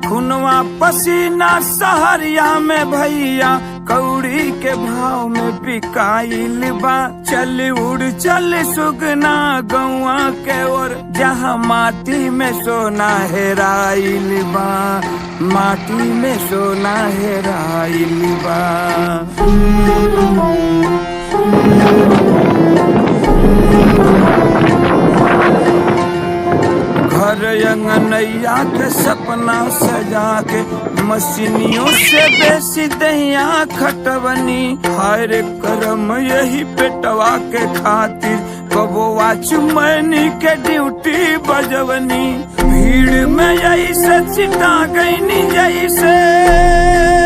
खुनवा पसीना सहरिया में भैया कौड़ी के भाव में बिकाइल बा। चल उड़ चल सुगना गौआ के ओर, जहाँ माटी में सोना हेराइल बा, माटी में सोना हेराइल बा। घर अंगनैया के सपना सजा के मशीनियों से बेसी दहिया खटवनी। हर करम यही पेटवा के खातिर कबोवा चुमैनी के ड्यूटी बजवनी। भीड़ में यही से चिता गईनी जैसे